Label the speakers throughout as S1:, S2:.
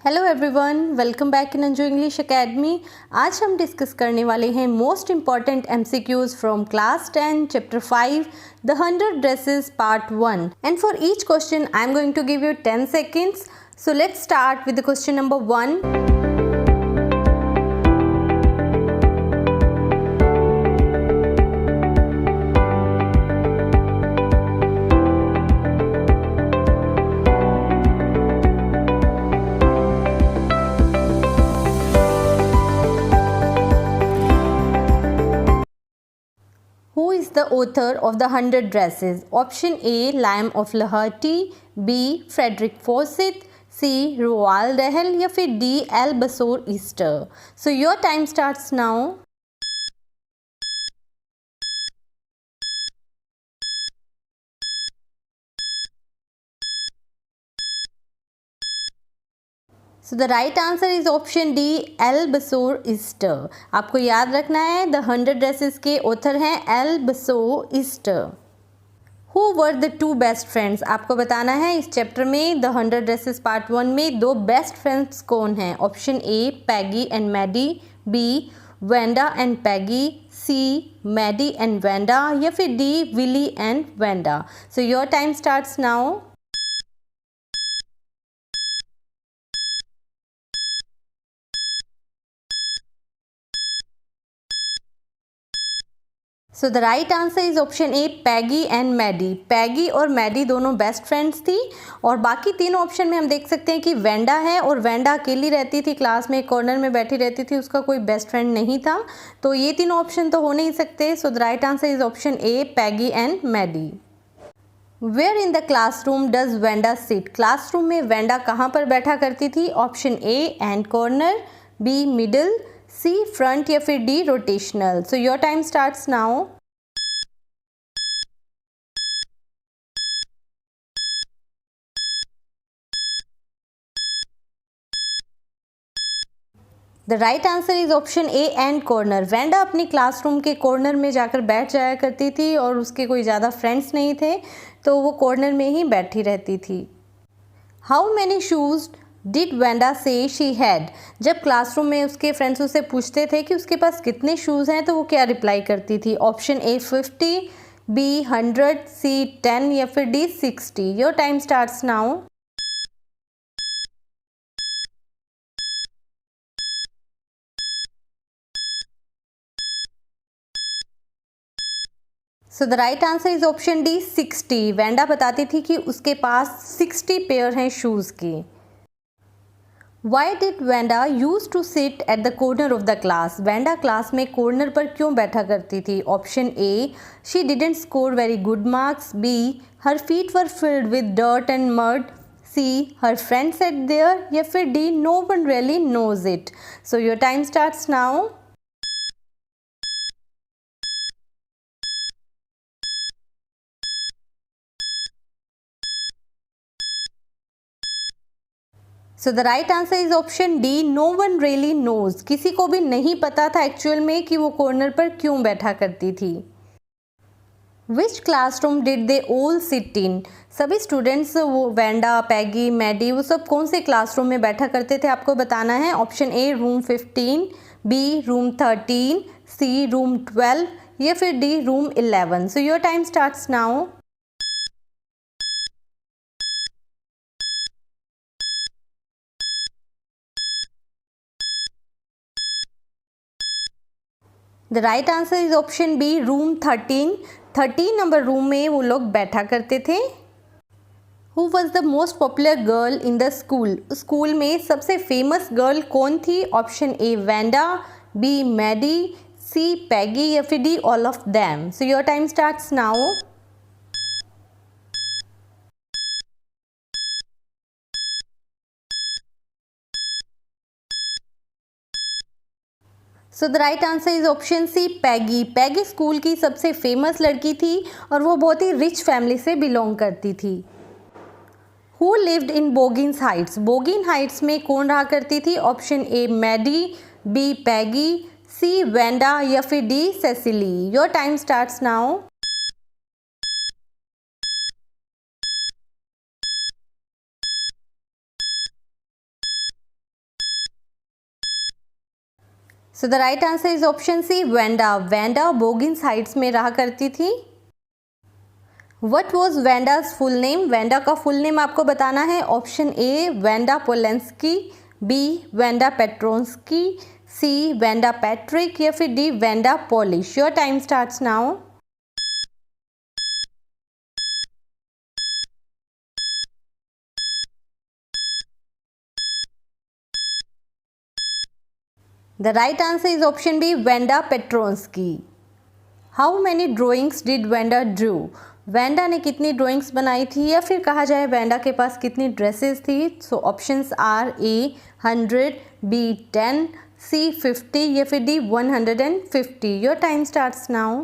S1: Hello everyone, welcome back in Anju English academy. आज हम discuss करने वाले हैं most important MCQs from class 10 chapter 5 the 100 dresses part 1 and for each question I am going to give you 10 seconds. So let's start with the question number 1. Who is the author of the 100 Dresses? Option A, Liam of Lahti, B, Frederick Fawcett, C, Roald Dahl या फिर D, Albasour Easter. So your time starts now. So the right answer is option D, Albasour Easter. आपको याद रखना है the 100 dresses के author हैं Albasour Easter. Who were the two best friends? आपको बताना है इस चैप्टर में द 100 ड्रेसेस पार्ट 1 में दो बेस्ट फ्रेंड्स कौन हैं. Option A, Peggy and Maddy, B, Wenda and Peggy, C, Maddy and Wenda या फिर D, Willy and Wenda. So your time starts now. So the right answer is option A, Peggy and Maddie. Peggy और Maddy दोनों best friends थी और बाकी तीनों option में हम देख सकते हैं कि वेंडा है और वेंडा अकेली रहती थी, क्लास में कॉर्नर में बैठी रहती थी, उसका कोई बेस्ट फ्रेंड नहीं था. तो ये तीनों ऑप्शन तो हो नहीं सकते. So the right answer is option A, Peggy and Maddie. Where in the classroom does Wanda sit? Classroom में वेंडा कहाँ पर बैठा करती थी? Option A, end corner, B, middle, C, front या फिर D, rotational. So your time starts now. The right answer is option A, end corner. Wanda अपनी classroom के कॉर्नर में जाकर बैठ जाया करती थी और उसके कोई ज़्यादा फ्रेंड्स नहीं थे तो वो कॉर्नर में ही बैठी रहती थी. How many shoes did Wanda से शी हैड? जब क्लासरूम में उसके फ्रेंड्स उससे पूछते थे कि उसके पास कितने शूज़ हैं तो वो क्या रिप्लाई करती थी? ऑप्शन ए, 50, बी, 100, सी, 10 या फिर D, 60. Your time starts now. So the right answer is option D, 60. Wanda बताती थी कि उसके पास 60 पेयर हैं शूज़ के. Why did Wanda use to sit at the corner of the class? Wanda class में कॉर्नर पर क्यों बैठा करती थी? Option A, she didn't score very good marks, B, her feet were filled with dirt and mud, C, her friend set there या फिर D, no one really knows it. So your time starts now. So the right answer is option D, no one really knows. किसी को भी नहीं पता था actual में कि वो कॉर्नर पर क्यों बैठा करती थी. Which classroom did they all sit in? सभी स्टूडेंट्स, वो वेंडा, पैगी, मैडी, वो सब कौन से क्लासरूम में बैठा करते थे आपको बताना है. Option A, room 15, B, room 13, C, room 12 या फिर D, room 11. So your time starts now. The right answer is option B, room 13. 13 नंबर रूम में वो लोग बैठा करते थे. Who was the most popular girl in the school? School में सबसे फेमस गर्ल कौन थी? Option A, Wanda, B, Maddie, C, Peggy या फिर D, all of them. So your time starts now. So the right answer is option C, Peggy. Peggy school की सबसे famous लड़की थी और वो बहुत ही रिच फैमिली से बिलोंग करती थी. Who lived in Boggins Heights? Boggin Heights में कौन रहा करती थी? Option A, Maddy, B, Peggy, C, Wenda या फिर D, Cecily. Your time starts now. So the right answer is option C Wenda. Wenda Boggins Heights में रहा करती थी। What was Wanda's full name? Wanda का फुल नेम आपको बताना है। Option A Wanda Polanski, B Wanda Petronski, C Wanda Patrick या फिर D Wanda Polish. Your time starts now. The right answer is option B, Vanda Petronsky. How many drawings did Vanda drew? Wanda ने कितनी drawings बनाई थी या फिर कहा जाए वेंडा के पास कितनी ड्रेसेस थी? So options are A 100, B 10, C 50 या फिर D 150। Your time starts now.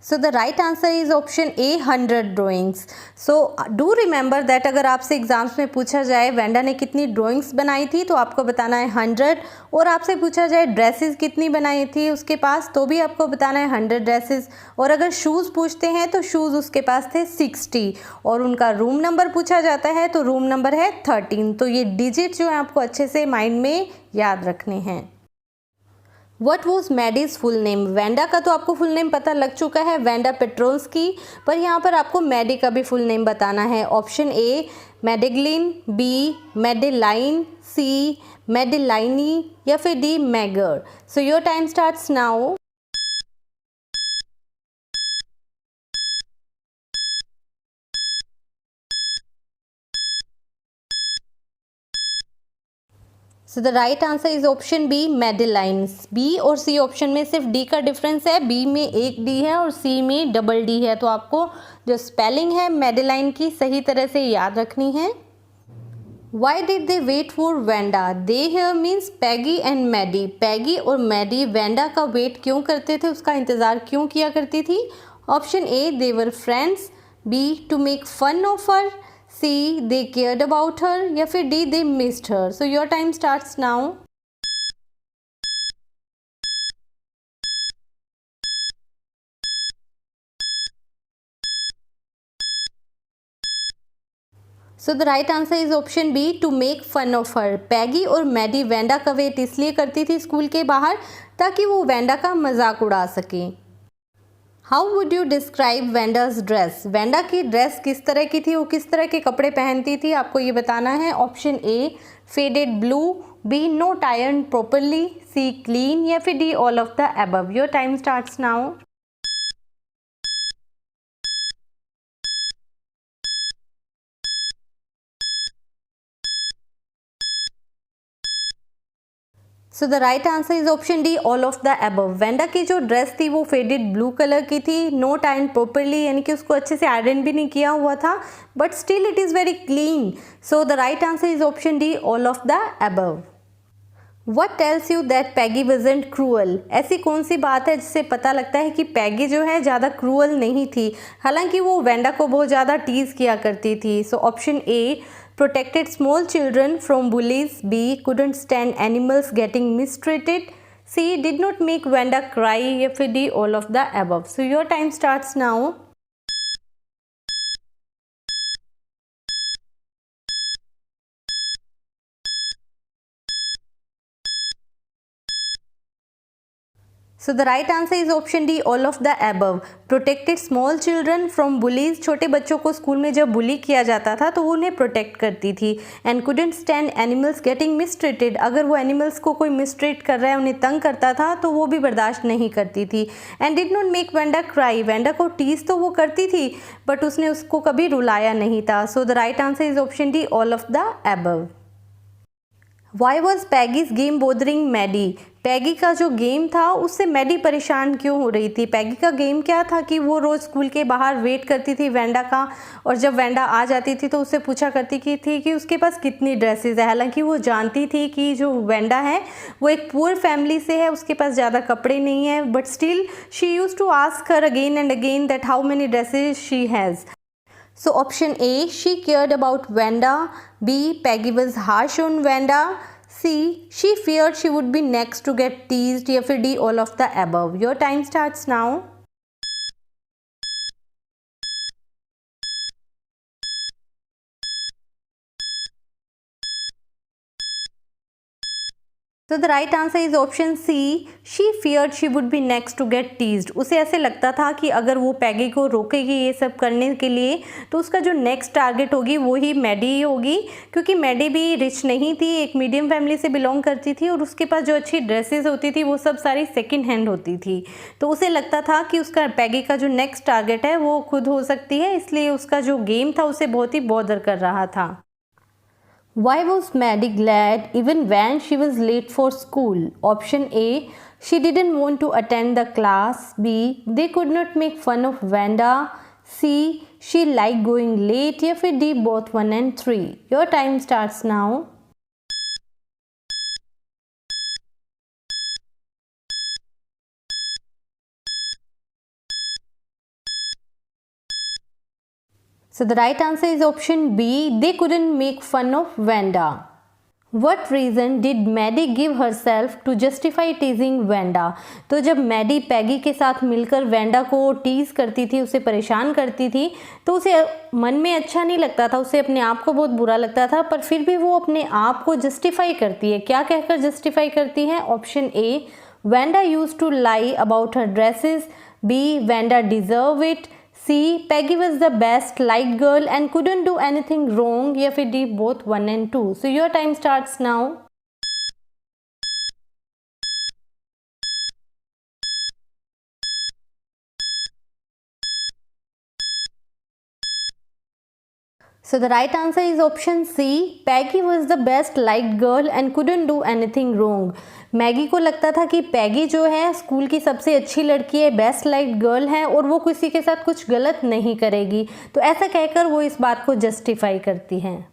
S1: So the right answer is option A 100 drawings. So do remember that अगर आपसे एग्जाम्स में पूछा जाए वेंडा ने कितनी ड्राइंग्स बनाई थी तो आपको बताना है 100, और आपसे पूछा जाए ड्रेसेस कितनी बनाई थी उसके पास तो भी आपको बताना है 100 ड्रेसेस, और अगर शूज़ पूछते हैं तो शूज़ उसके पास थे 60, और उनका रूम नंबर पूछा जाता है तो रूम नंबर है 13। तो ये डिजिट जो है आपको अच्छे से माइंड में याद रखने हैं। What was Maddie's full name? Wanda का तो आपको फुल नेम पता लग चुका है, वेंडा पेट्रोन्स्की, पर यहाँ पर आपको मैडी का भी फुल नेम बताना है। ऑप्शन ए मेडेग्लिन, बी मेडेलाइन, सी मेडेलाइनी या फिर D Mager. So your time starts now. So the right answer is option B Madeline. B और सी ऑप्शन में सिर्फ डी का डिफरेंस है, बी में एक डी है और सी में डबल डी है, तो आपको जो स्पेलिंग है मेडेलाइन की सही तरह से याद रखनी है। Why did they wait for Wanda? They here means Peggy and Maddie. Peggy और मैडी वेंडा का वेट क्यों करते थे, उसका इंतज़ार क्यों किया करती थी? Option A they were friends, B to make fun of her, C they cared about her या फिर D they missed her. So your time starts now. So the right answer is option B to make fun of her. Peggy और Maddie Wanda का wait इसलिए करती थी school के बाहर ताकि वो वेंडा का मजाक उड़ा सके। How would you describe Wanda's dress? Wanda की ड्रेस किस तरह की थी, वो किस तरह के कपड़े पहनती थी, आपको ये बताना है। Option A faded blue, B not iron properly, C clean या फिर D all of the above. Your time starts now. So the right answer is option D all of the above. Wanda की जो dress थी वो faded blue colour की थी, not iron properly यानी कि उसको अच्छे से आयरन भी नहीं किया हुआ था, but still it is very clean. So the right answer is option D all of the above. What tells you that Peggy wasn't cruel? ऐसी कौन सी बात है जिससे पता लगता है कि पैगी जो है ज़्यादा क्रूअल नहीं थी, हालांकि वो वेंडा को बहुत ज़्यादा टीज़ किया करती थी। So option A protected small children from bullies, B couldn't stand animals getting mistreated, C did not make Vanda cry या फिर D all of the above. So your time starts now. So the right answer is option D all of the above. Protected small children from bullies, छोटे बच्चों को school में जब बुली किया जाता था तो वो उन्हें प्रोटेक्ट करती थी। And couldn't stand animals getting mistreated, अगर वो एनिमल्स को कोई मिसट्रीट कर रहा है, उन्हें तंग करता था तो वो भी बर्दाश्त नहीं करती थी। And did not make Wanda cry, Wanda को टीज तो वो करती थी बट उसने उसको कभी रुलाया नहीं था। So the right answer is option D all of the above. Why was Peggy's game bothering Maddie? Peggy का जो गेम था उससे मैडी परेशान क्यों हो रही थी? पैगी का गेम क्या था कि वो रोज़ स्कूल के बाहर वेट करती थी वेंडा का, और जब वेंडा आ जाती थी तो उससे पूछा करती थी कि उसके पास कितनी ड्रेसेस है। हालांकि वो जानती थी कि जो वेंडा है वो एक पुअर फैमिली से है, उसके पास ज़्यादा कपड़े नहीं है, but still she use to ask her again and again that how many dresses she has. So option A, she cared about Vanda, B, Peggy was harsh on Vanda, C, she feared she would be next to get teased या फिर D all of the above. Your time starts now. तो the right answer is option C, she feared she would be next to get teased. उसे ऐसे लगता था कि अगर वो पैगी को रोकेगी ये सब करने के लिए तो उसका जो नेक्स्ट टारगेट होगी वो ही मैडी ही होगी, क्योंकि मैडी भी रिच नहीं थी, एक मीडियम फैमिली से बिलोंग करती थी और उसके पास जो अच्छी ड्रेसेस होती थी वो सब सारी सेकेंड हैंड होती थी। तो उसे लगता था कि उसका पैगी का जो नेक्स्ट टारगेट है वो खुद हो सकती है, इसलिए उसका जो गेम था उसे बहुत ही बॉदर कर रहा था। Why was Maddie glad even when she was late for school? Option A, she didn't want to attend the class. B, they could not make fun of Vanda. C, she liked going late. या फिर D, both 1 and 3. Your time starts now. So the right answer is option B, they couldn't make fun of Vanda. What reason did Maddie give herself to justify teasing Vanda? तो जब Maddie पैगी के साथ मिलकर Wanda को tease करती थी, उसे परेशान करती थी, तो उसे मन में अच्छा नहीं लगता था, उसे अपने आप को बहुत बुरा लगता था, पर फिर भी वो अपने आप को जस्टिफाई करती है। क्या कहकर जस्टिफाई करती है? Option A, Wanda used to lie about her dresses. B, Wanda deserve it. C, Peggy was the best liked girl and couldn't do anything wrong. या फिर D, both 1 and 2. So your time starts now. So the right answer is option C. Peggy was the best liked girl and couldn't do anything wrong. Maggi को लगता था कि पैगी जो है school की सबसे अच्छी लड़की है, बेस्ट लाइक्ड गर्ल है और वो किसी के साथ कुछ गलत नहीं करेगी, तो ऐसा कहकर वो इस बात को जस्टिफाई करती हैं।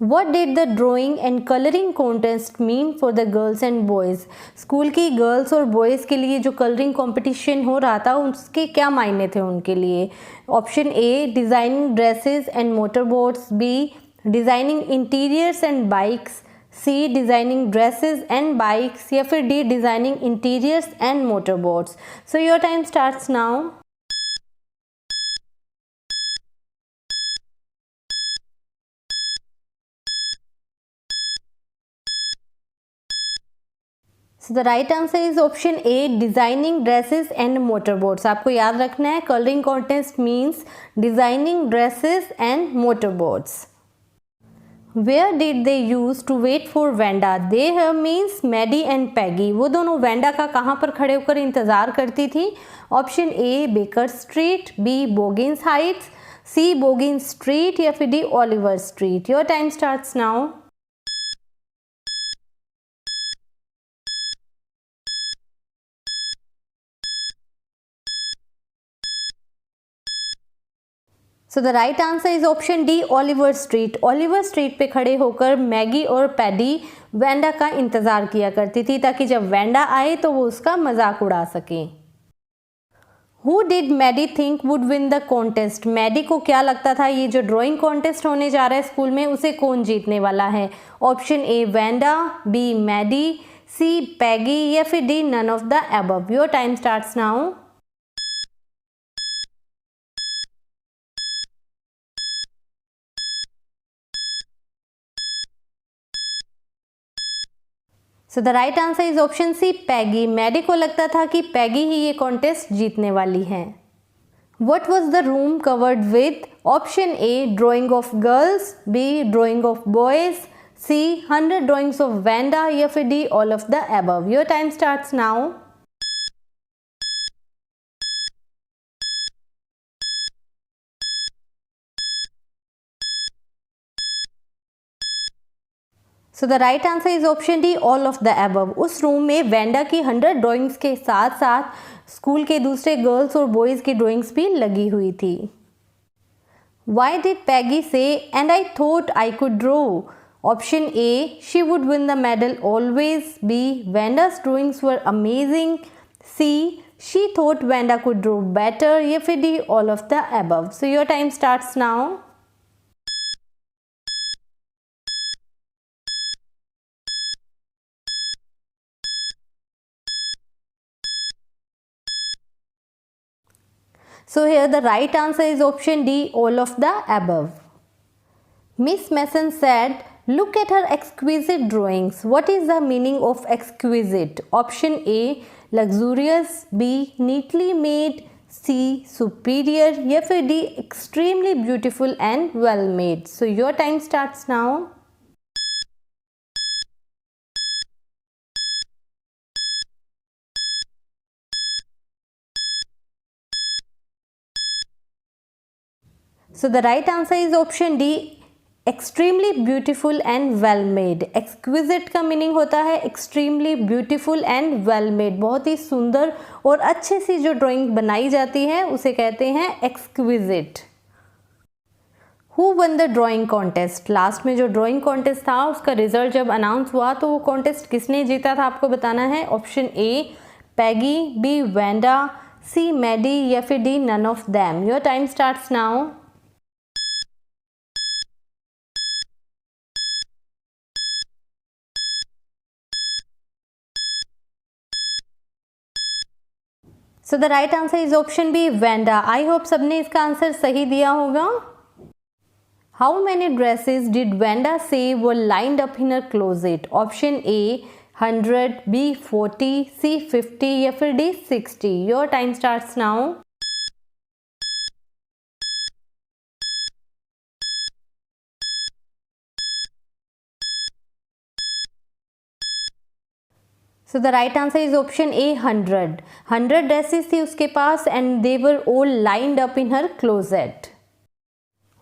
S1: What did the drawing and coloring contest mean for the girls and boys? School की गर्ल्स और बॉयज़ के लिए जो कलरिंग कंपटीशन हो रहा था उसके क्या मायने थे उनके लिए? Option A, designing dresses and motorboats. B, designing interiors and bikes. C, designing dresses and bikes. या फिर D, designing interiors and motorboats. So your time starts now. So the right answer is option A, designing dresses and motorboats. आपको याद रखना है coloring contest means designing dresses and motorboats. Where did they use to wait for Vanda? They here means Maddie and Peggy. वो दोनों Wanda का कहाँ पर खड़े होकर इंतज़ार करती थी? Option A, Baker Street. B, Boggins Heights. C, Boggins Street. या फिर D, Oliver Street. Your time starts now. So the right answer is option D, Oliver Street. Oliver Street पे खड़े होकर मैगी और पैडी वेंडा का इंतज़ार किया करती थी ताकि जब वेंडा आए तो वो उसका मजाक उड़ा सके। Who did Maddie think would win the contest? Maddie को क्या लगता था ये जो ड्राइंग कॉन्टेस्ट होने जा रहा है स्कूल में उसे कौन जीतने वाला है? Option A, Wanda. B, Maddie. C, Peggy. या फिर D, none of the above. Your time starts now. So the right answer is option C, Peggy. Maddie को लगता था कि पैगी ही ये कॉन्टेस्ट जीतने वाली है। What was the room covered with? Option A, drawing of girls. B, drawing of boys. C, 100 drawings of Wanda. या फिर D, all of the above. Your time starts now. So the right answer is option D, all of the above. उस room में Wanda की 100 drawings के साथ साथ school के दूसरे गर्ल्स और बॉयज़ की ड्राइंग्स भी लगी हुई थी। Y did Peggy say and I thought I could draw? Option A, she would win the medal always. B, Wanda's drawings were amazing. C, she thought Wanda could draw better. या फिर D, all of the above. So your time starts now. So here the right answer is option D, all of the above. Miss Mason said Look at her exquisite drawings. What is the meaning of exquisite? Option A, luxurious, B, neatly made, C, superior, या फिर D, extremely beautiful and well made. So your time starts now. So the right answer is option D, extremely beautiful and well made. Exquisite का meaning होता है extremely beautiful and well made. बहुत ही सुंदर और अच्छे सी जो ड्राइंग बनाई जाती है उसे कहते हैं exquisite. Who won the drawing contest? Last में जो ड्राइंग कॉन्टेस्ट था उसका रिजल्ट जब अनाउंस हुआ तो वो कॉन्टेस्ट किसने जीता था आपको बताना है. Option A Peggy, B Wanda, C Maddie या फिर D none of them. Your time starts now. So the right answer is option B Wanda. I hope सबने इसका आंसर सही दिया होगा. How many dresses did Wanda say were lined up in her closet? Option A 100, B 40, C 50 या फिर D 60. Your time starts now. So the right answer is option A 100. 100 dresses थी उसके पास and they were all lined up in her closet.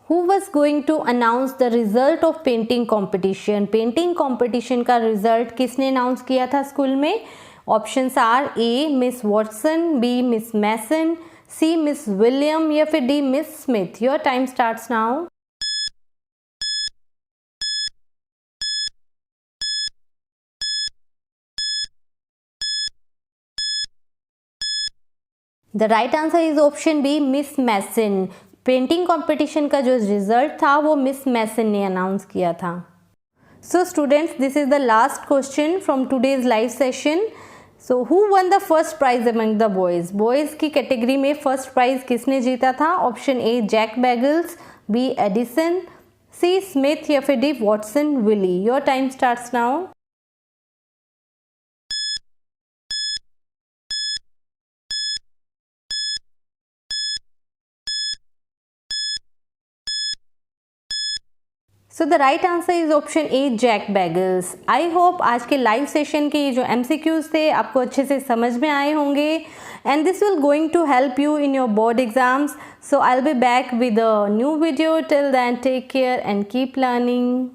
S1: Who was going to announce the result of painting competition? Painting competition का result किसने announce किया था school में? Options are A Miss Watson, B Miss Mason, C Miss William या फिर D Miss Smith. Your time starts now. The right answer is option B Miss Mason. Painting competition का जो result था वो miss मैसन ने announce किया था. So students, this is the last question from today's live session. So who won the first prize among the boys? Boys की category में first prize किसने जीता था? Option A Jack Beggles, B Addison, C Smith या फिर D Watson Willie. Your time starts now. So the right answer is option A Jack Beggles. I hope आज के live session के ये जो MCQs थे आपको अच्छे से समझ में आए होंगे and this will going to help you in your board exams. So I will be back with a new video. Till then take care and keep learning.